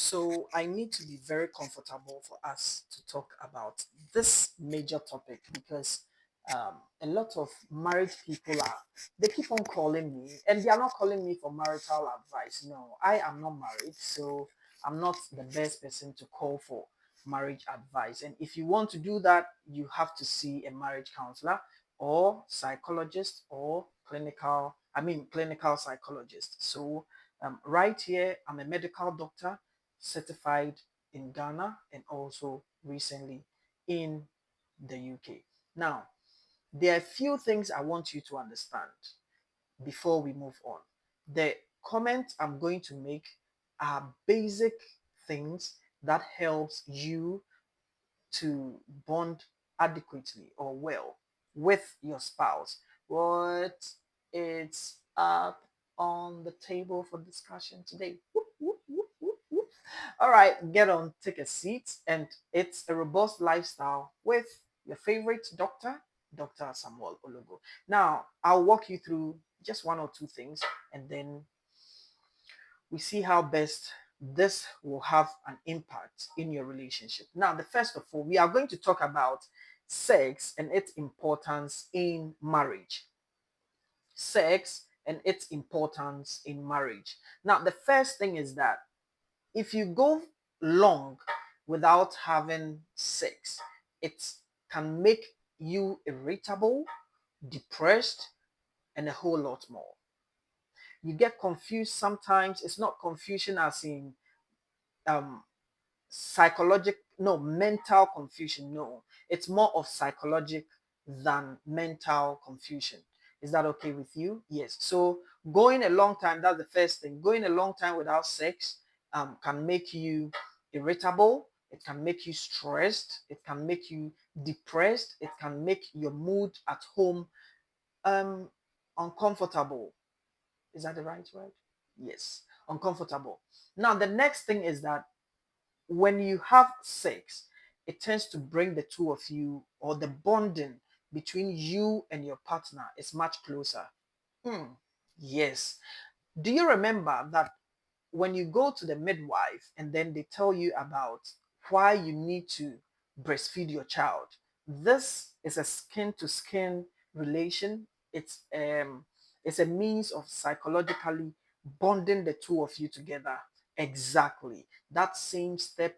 So I need to be very comfortable for us to talk about this major topic because a lot of married people they keep on calling me and they are not calling me for marital advice. No, I am not married, so I'm not the best person to call for marriage advice. And if you want to do that, you have to see a marriage counselor or psychologist or clinical psychologist. So right here, I'm a medical doctor certified in Ghana and also recently in the UK. Now, there are a few things I want you to understand before we move on. The comments I'm going to make are basic things that helps you to bond adequately or well with your spouse. What it's up on the table for discussion today. Whoop, whoop, whoop, whoop, whoop. All right, get on, take a seat, and it's a robust lifestyle with your favorite doctor, Dr. Samuel Ologo. Now, I'll walk you through just one or two things, and then we see how best this will have an impact in your relationship. Now, the first of all, we are going to talk about sex and its importance in marriage. Sex and its importance in marriage. Now, the first thing is that if you go long without having sex, it can make you irritable, depressed, and a whole lot more. You get confused sometimes. It's not confusion as in um psychological, no, mental confusion. No, it's more of psychologic than mental confusion. Is that okay with you? Yes. So going a long time, that's the first thing. Going a long time without sex can make you irritable, it can make you stressed, it can make you depressed, it can make your mood at home um uncomfortable. Is that the right word? Yes, uncomfortable. Now the next thing is that when you have sex, it tends to bring the two of you, or the bonding between you and your partner is much closer. Hmm. Yes. Do you remember that when you go to the midwife and then they tell you about why you need to breastfeed your child? This is a skin to skin relation. It's a means of psychologically bonding the two of you together. Exactly. That same step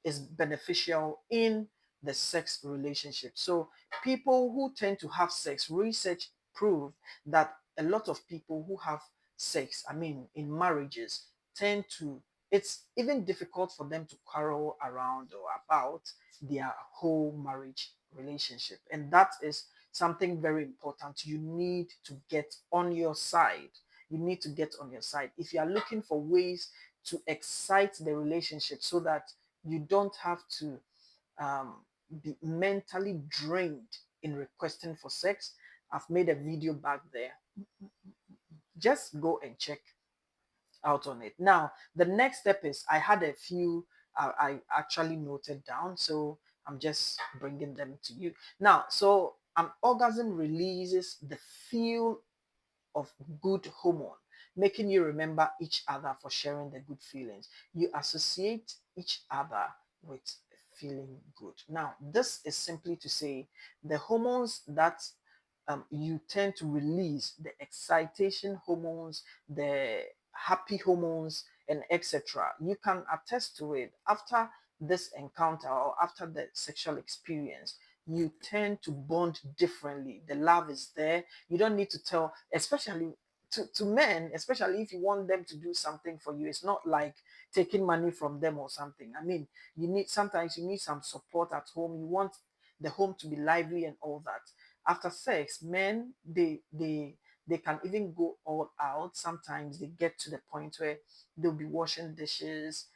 is beneficial in the sex relationship. So people who tend to have sex, research prove that a lot of people who have sex, in marriages, tend to, it's even difficult for them to quarrel around or about their whole marriage relationship. And that is something very important. You need to get on your side. You need to get on your side. If you are looking for ways to excite the relationship so that you don't have to um, be mentally drained in requesting for sex, I've made a video back there. Just go and check out on it. Now, the next step is I had a few I actually noted down, so I'm just bringing them to you. Now, so an orgasm releases the feel of good hormone, making you remember each other for sharing the good feelings. You associate each other with feeling good. Now, this is simply to say the hormones that you tend to release, the excitation hormones, the happy hormones, and etc. You can attest to it after this encounter or after the sexual experience. You tend to bond differently. The love is there. You don't need to tell, especially to men, especially if you want them to do something for you. It's not like taking money from them or something. Sometimes you need some support at home. You want the home to be lively and all that. After sex, men they can even go all out. Sometimes they get to the point where they'll be washing dishes,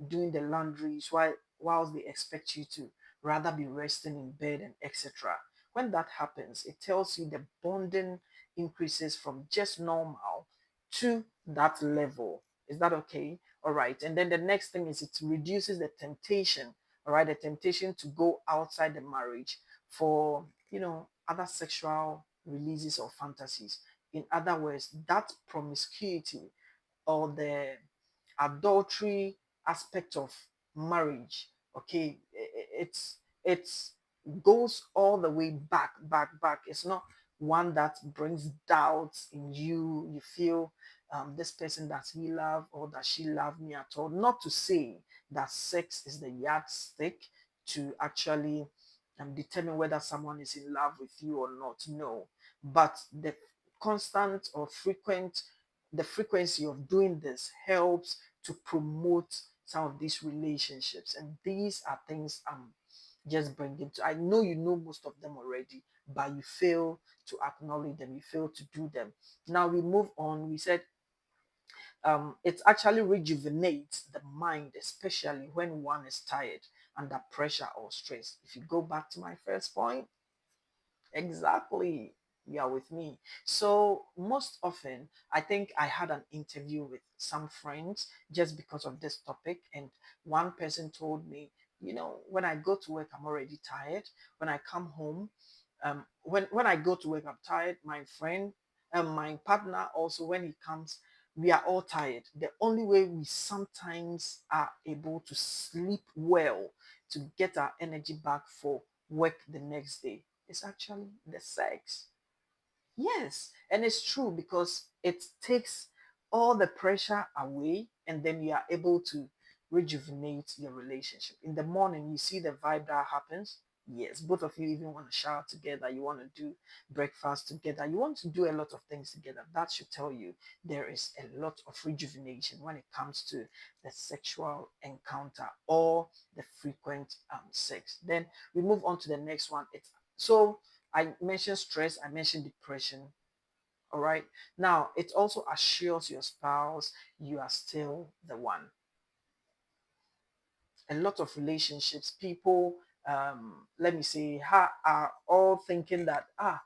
doing the laundries whilst they expect you to rather be resting in bed and etc. When that happens, it tells you the bonding increases from just normal to that level. Is that okay? All right. And then the next thing is it reduces the temptation, all right, the temptation to go outside the marriage for, other sexual releases or fantasies. In other words, that promiscuity or the adultery aspect of marriage. Okay, it's goes all the way back. It's not one that brings doubts in you. You feel this person, does he love or does she love me at all? Not to say that sex is the yardstick to actually determine whether someone is in love with you or not. No, but constant or frequent the frequency of doing this helps to promote some of these relationships, and these are things I'm just bringing to. I know you know most of them already, but you fail to acknowledge them, you fail to do them. Now we move on. We said it actually rejuvenates the mind, especially when one is tired, under pressure or stress. If you go back to my first point, exactly. You are with me. So, most often, I think I had an interview with some friends just because of this topic. And one person told me, when I go to work, I'm already tired. When I come home, when I go to work, I'm tired. My friend, my partner also, when he comes, we are all tired. The only way we sometimes are able to sleep well to get our energy back for work the next day is actually the sex. Yes, and it's true because it takes all the pressure away, and then you are able to rejuvenate your relationship. In the morning, you see the vibe that happens. Yes, both of you even want to shower together, you want to do breakfast together, you want to do a lot of things together. That should tell you there is a lot of rejuvenation when it comes to the sexual encounter or the frequent sex. Then we move on to the next one. It's so I mentioned stress, I mentioned depression. All right. Now, it also assures your spouse you are still the one. A lot of relationships, people, let me say, are all thinking that, are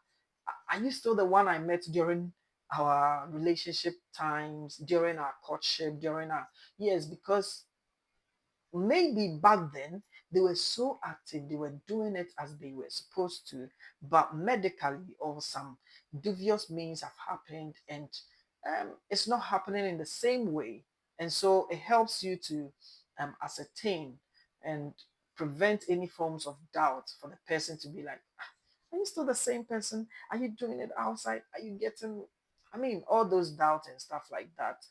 you still the one I met during our relationship times, during our courtship, during our, yes, because maybe back then they were so active, they were doing it as they were supposed to, but medically or some dubious means have happened, and it's not happening in the same way. And so it helps you to ascertain and prevent any forms of doubt for the person to be like, are you still the same person? Are you doing it outside? Are you getting, I mean, all those doubts and stuff like that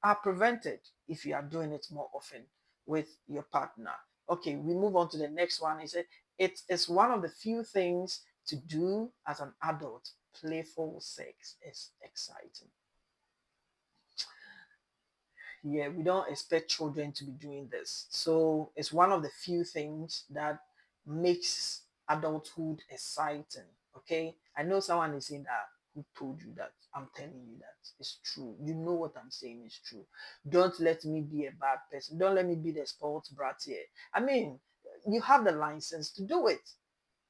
are prevented if you are doing it more often with your partner. Okay, we move on to the next one. He said, it is one of the few things to do as an adult. Playful sex is exciting. Yeah, we don't expect children to be doing this. So it's one of the few things that makes adulthood exciting. Okay. I know someone is saying that, who told you that? I'm telling you that it's true. You know what I'm saying is true. Don't let me be a bad person. Don't let me be the sports brat here. I mean, you have the license to do it.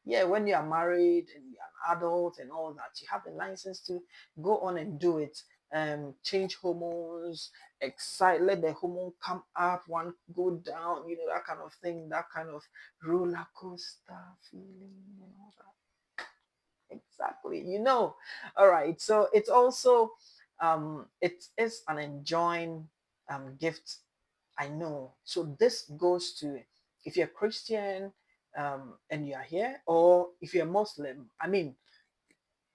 Yeah, when you are married and you're an adult and all that, you have the license to go on and do it. Change hormones, excite, let the hormone come up, one go down, that kind of thing, that kind of roller coaster feeling and all that. Exactly, All right, so it's also it is an enjoying gift. I know. So this goes to, if you're Christian and you are here, or if you're Muslim, I mean,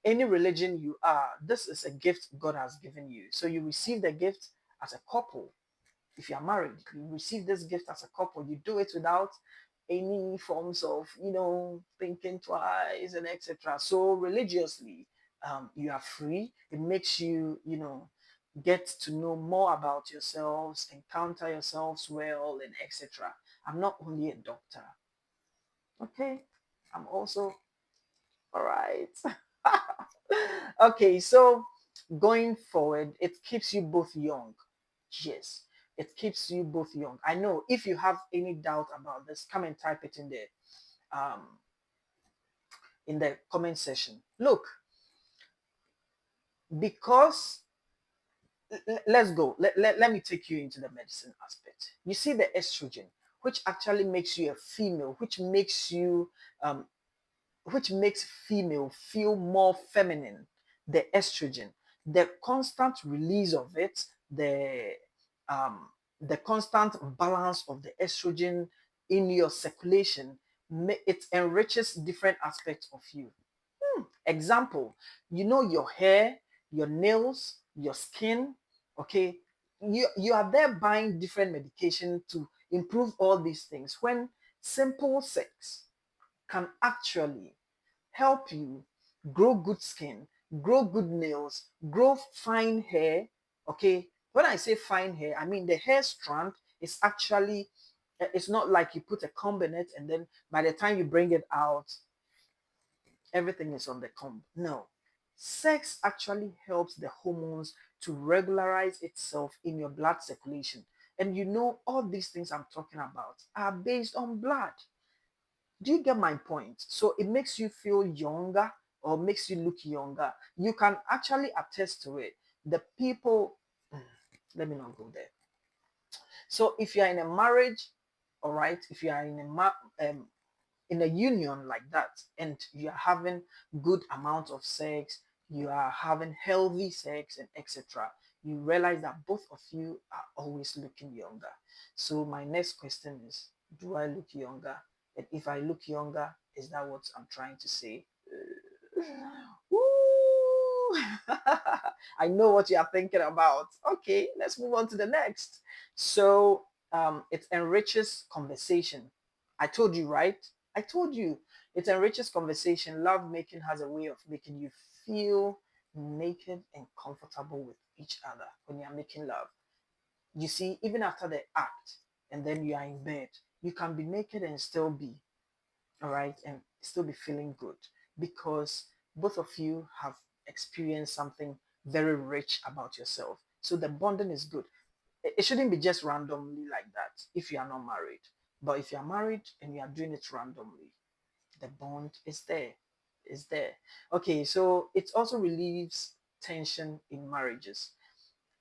any religion you are, this is a gift God has given you. So you receive the gift as a couple. If you are married, you receive this gift as a couple. You do it without any forms of, thinking twice and etc. So religiously, you are free. It makes you, get to know more about yourselves, encounter yourselves well, and etc. I'm not only a doctor, okay? I'm also all right. Okay, so going forward, it keeps you both young. Yes, it keeps you both young. I know if you have any doubt about this, come and type it um in the comment section. Look, because let's go. Let me take you into the medicine aspect. You see the estrogen, which actually makes you a female, um which makes female feel more feminine, the estrogen, the constant release of it, the The constant balance of the estrogen in your circulation, it enriches different aspects of you. Example, your hair, your nails, your skin, okay? You are there buying different medication to improve all these things when simple sex can actually help you grow good skin, grow good nails, grow fine hair. Okay, when I say fine hair, I mean the hair strand is actually, it's not like you put a comb in it and then by the time you bring it out, everything is on the comb. No. Sex actually helps the hormones to regularize itself in your blood circulation. And all these things I'm talking about are based on blood. Do you get my point? So it makes you feel younger or makes you look younger. You can actually attest to it. The people, let me not go there. So if you're in a marriage, all right, if you are in a union like that and you are having good amount of sex, you are having healthy sex and etc., you realize that both of you are always looking younger. So my next question is, do I look younger? And if I look younger, is that what I'm trying to say? Woo! I know what you are thinking about. Okay, let's move on to the next. So it enriches conversation. I told you, right? I told you it enriches conversation. Love making has a way of making you feel naked and comfortable with each other when you're making love. You see, even after the act and then you are in bed, you can be naked and still be all right, and still be feeling good because both of you have experienced something very rich about yourself. So the bonding is good. It shouldn't be just randomly like that if you are not married. But if you are married and you are doing it randomly, the bond is there. Is there. Okay, so it also relieves tension in marriages.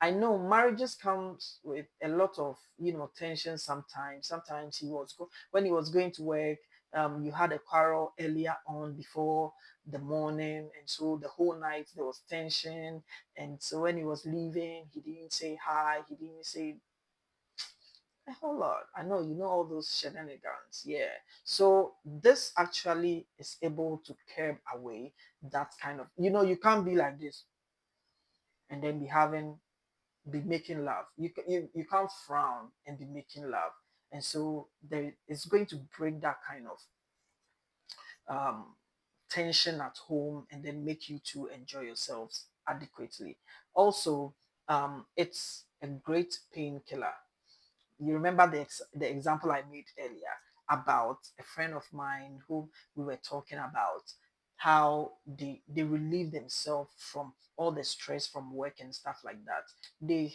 I know marriages comes with a lot of tension sometimes. Sometimes when he was going to work, you had a quarrel earlier on before the morning, and so the whole night there was tension. And so when he was leaving, he didn't say hi, he didn't say a whole lot. I know all those shenanigans. Yeah. So this actually is able to curb away that kind of you can't be like this and then be making love. You can't frown and be making love. And so there it's going to break that kind of um, tension at home and then make you to enjoy yourselves adequately. Also, it's a great painkiller. You remember the example I made earlier about a friend of mine who we were talking about how they relieve themselves from all the stress from work and stuff like that. They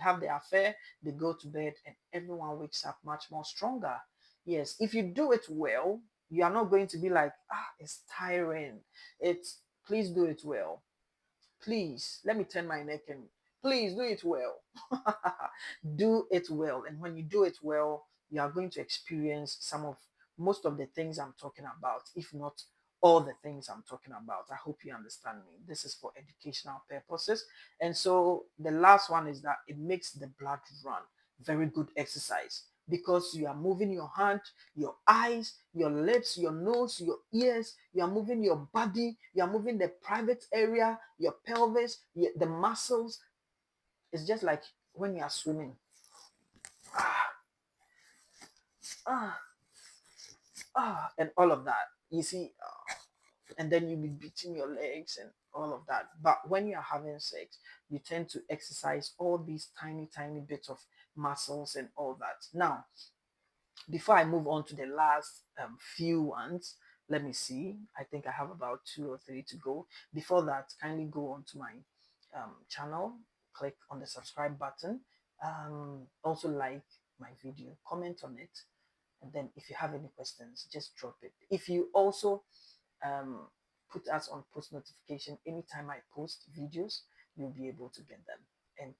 have the affair, they go to bed, and everyone wakes up much more stronger. Yes, if you do it well, you are not going to be like, it's tiring. It's Please do it well. Please let me turn my neck and please do it well. Do it well. And when you do it well, you are going to experience most of the things I'm talking about, if not all the things I'm talking about. I hope you understand me. This is for educational purposes. And so the last one is that it makes the blood run. Very good exercise because you are moving your hand, your eyes, your lips, your nose, your ears. You are moving your body. You are moving the private area, your pelvis, the muscles. It's just like when you are swimming. Ah, ah, and all of that. You see, and then you be beating your legs and all of that. But when you are having sex, you tend to exercise all these tiny, tiny bits of muscles and all that. Now, before I move on to the last few ones, let me see. I think I have about two or three to go. Before that, kindly go on to my channel, click on the subscribe button, also like my video, comment on it, and then if you have any questions, just drop it. If you also um, put us on post notification anytime I post videos, you'll be able to get them, and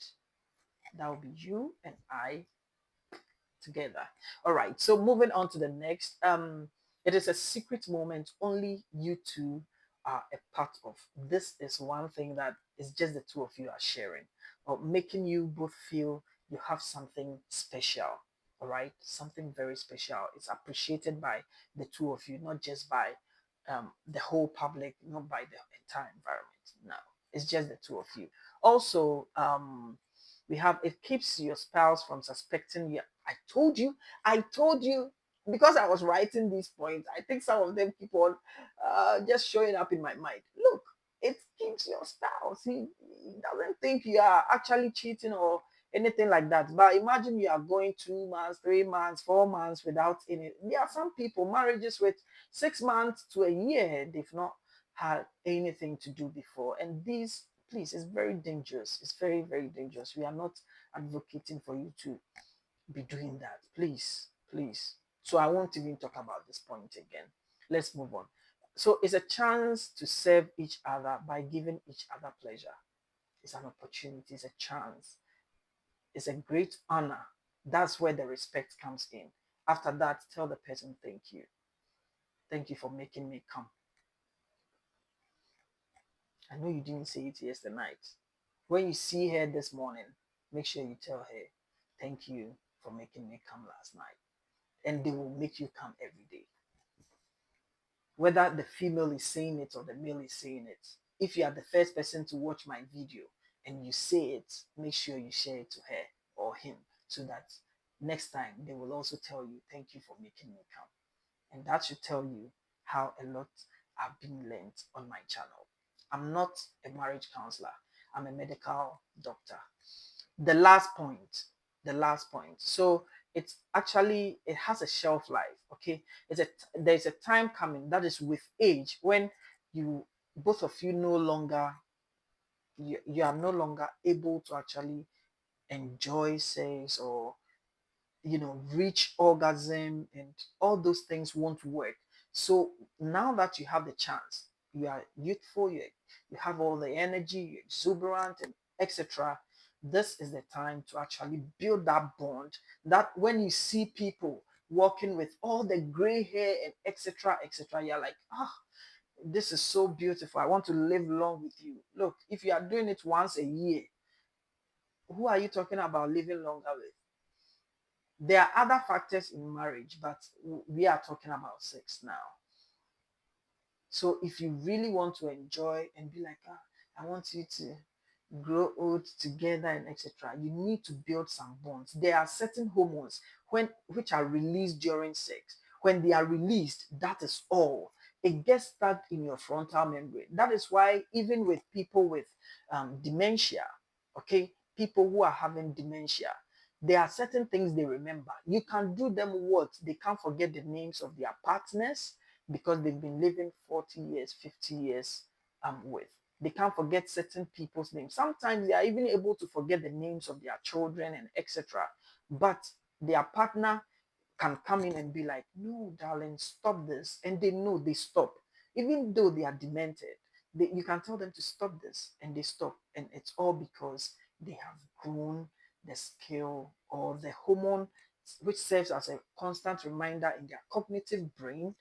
that will be you and I together. All right. So moving on to the next. It is a secret moment only you two are a part of. This is one thing that is just the two of you are sharing, or making you both feel you have something special. All right, something very special. It's appreciated by the two of you, not just by the whole public, not by the entire environment. No, it's just the two of you. Also, we have it keeps your spouse from suspecting you. I told you, because I was writing these points. I think some of them keep on just showing up in my mind. Look, it keeps your spouse. He doesn't think you are actually cheating or anything like that. But imagine you are going 2 months, 3 months, 4 months without any. There are some people, marriages with 6 months to a year, they've not had anything to do before. And this, please, is very dangerous. It's very, very dangerous. We are not advocating for you to be doing that. Please, please. So I won't even talk about this point again. Let's move on. So it's a chance to serve each other by giving each other pleasure. It's an opportunity, it's a chance, it's a great honor. That's where the respect comes in. After that, tell the person, thank you. Thank you for making me come. I know you didn't say it yesterday night. When you see her this morning, make sure you tell her, thank you for making me come last night. And they will make you come every day. Whether the female is saying it or the male is saying it. If you are the first person to watch my video and you say it, make sure you share it to her or him so that next time they will also tell you, thank you for making me come. And that should tell you how a lot have been learned on my channel. I'm not a marriage counselor, I'm a medical doctor. The last point, the last point. So it's actually, it has a shelf life. Okay, there's a time coming, that is with age, when you both of you no longer, you are no longer able to actually enjoy sex, or reach orgasm, and all those things won't work. So now that you have the chance, you are youthful, you have all the energy, you're exuberant, and etc. This is the time to actually build that bond, that when you see people walking with all the gray hair and etc., you're like, ah, this is so beautiful. I want to live long with you. Look, if you are doing it once a year, who are you talking about living longer with? There are other factors in marriage, but we are talking about sex now. So if you really want to enjoy and be like, ah, I want you to grow old together and etc., you need to build some bonds. There are certain hormones which are released during sex. When they are released, that is all. It gets stuck in your frontal membrane. That is why even with people with dementia, okay, people who are having dementia, there are certain things they remember. You can do them what? They can't forget the names of their partners because they've been living 40 years, 50 years with. They can't forget certain people's names. Sometimes they are even able to forget the names of their children and etc. But their partner can come in and be like, no, darling, stop this. And they know, they stop. Even though they are demented, you can tell them to stop this and they stop. And it's all because they have grown the skill or the hormone which serves as a constant reminder in their cognitive brain,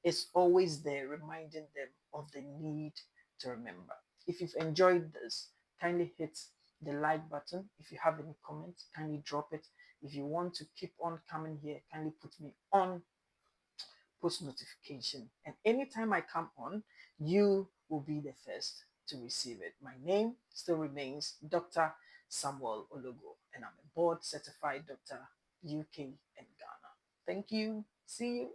is always there reminding them of the need to remember. If you've enjoyed this, kindly hit the like button. If you have any comments, kindly drop it. If you want to keep on coming here, kindly put me on post notification. And anytime I come on, you will be the first to receive it. My name still remains Dr. Samuel Ologo, and I'm a board certified doctor, UK and Ghana. Thank you. See you.